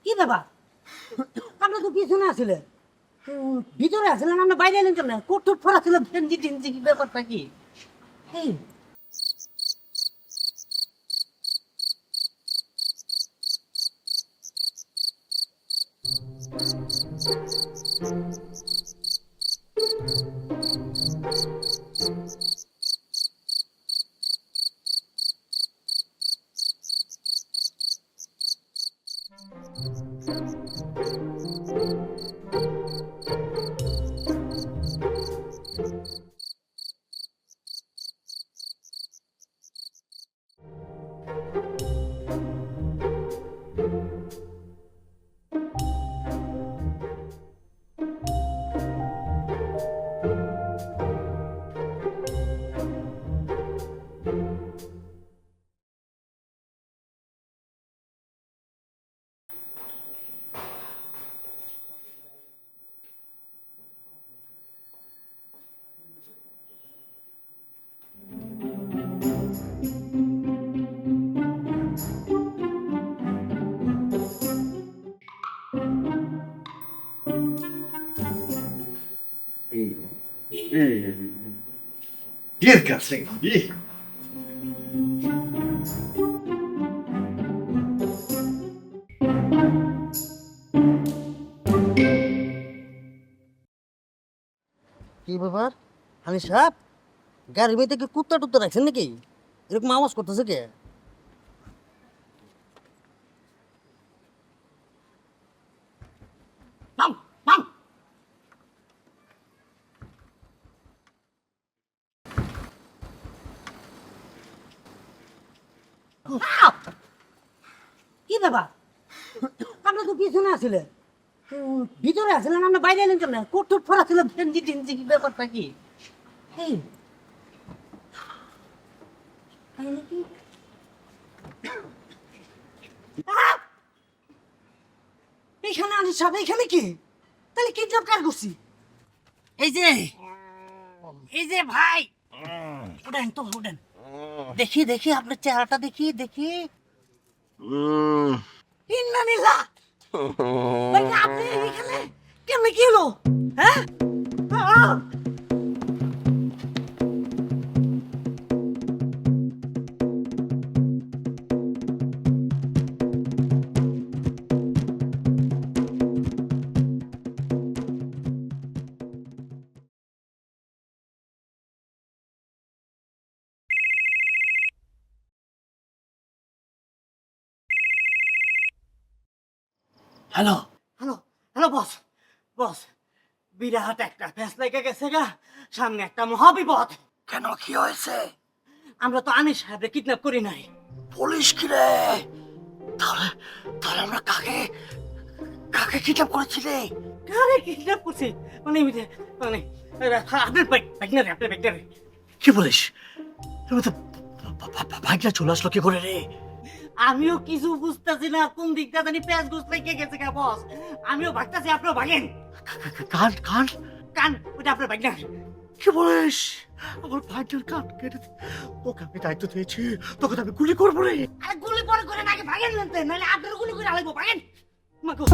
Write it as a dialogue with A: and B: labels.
A: কি ব্যাপার? আমরা তো পিছনে আছিলেন, ভিতরে আছিলেন, আমরা বাইরে এলেন কেন? কোট টোট পরা ছিল, গেঞ্জি টেঞ্জি, কি ব্যাপারটা কি? এই
B: Bir kaçın. Bir.
A: কি ব্যাপার? হানি সাহেব, গাড়ির মধ্যে কি কুত্তা টুত্তা রাখছেন নাকি? এরকম আওয়াজ করতেছে কে? নাম নাম। কি ব্যাপার? আমরা তো পিছনে আছিলেন, ভিতরে আছিলেন, আমরা বাইরে এলেন কেন? কোট টোট পরা ছিল, গেঞ্জি টেঞ্জি, কি ব্যাপারটা কি? এই তাই নাকি? এইখানে আনিস সাহেব, এইখানে কি? তাহলে কিডন্যাপ কার করছি? এই যে এই যে ভাই, উঠেন তো, উঠেন। দেখি দেখি আপনার চেহারাটা, দেখি দেখি। ইন্নালিল্লাহ! ভাই, আপনি এখানে কেমনে, কি হলো? হ্যাঁ? হ্যালো হ্যালো হ্যালো বস, বস, বিরাট একটা ফ্যাস লেগে গেছে গা, সামনে একটা মহাবিপদ।
C: কেন, কি হয়েছে?
A: আমরা তো আনিস সাহেবকে কিডন্যাপ করি নাই।
C: পুলিশ কি রে? তাহলে তাহলে আমরা কাকে কাকে কিডন্যাপ করেছি রে?
A: কারে কিডন্যাপ করছি? মানে মানে আপনার বাইকনারে, আপনার বাইকনারে।
C: কি বলিস? তুমি তো ভাইটা চলে আসলো কি করে রে?
A: আমিও কিছু বুঝতেছি না, কোন দিকটা জানি প্যাঁচ গোস লেগে গেছে গা বস। আমিও ভাগতেছি, আপনার ভাগেন।
C: কান কান
A: কান, ওটা আপনার বাইকনার।
C: কি বলিস? আমার ভাইটার কান কেটে তোকে আমি দায়িত্ব দিয়েছি, তোকে তো আমি গুলি করবো রে।
A: আরে গুলি পরে করে নাকি ভাগেন, নাহলে আপনার গুলি করে আলাইবো, ভাগেন। মাগো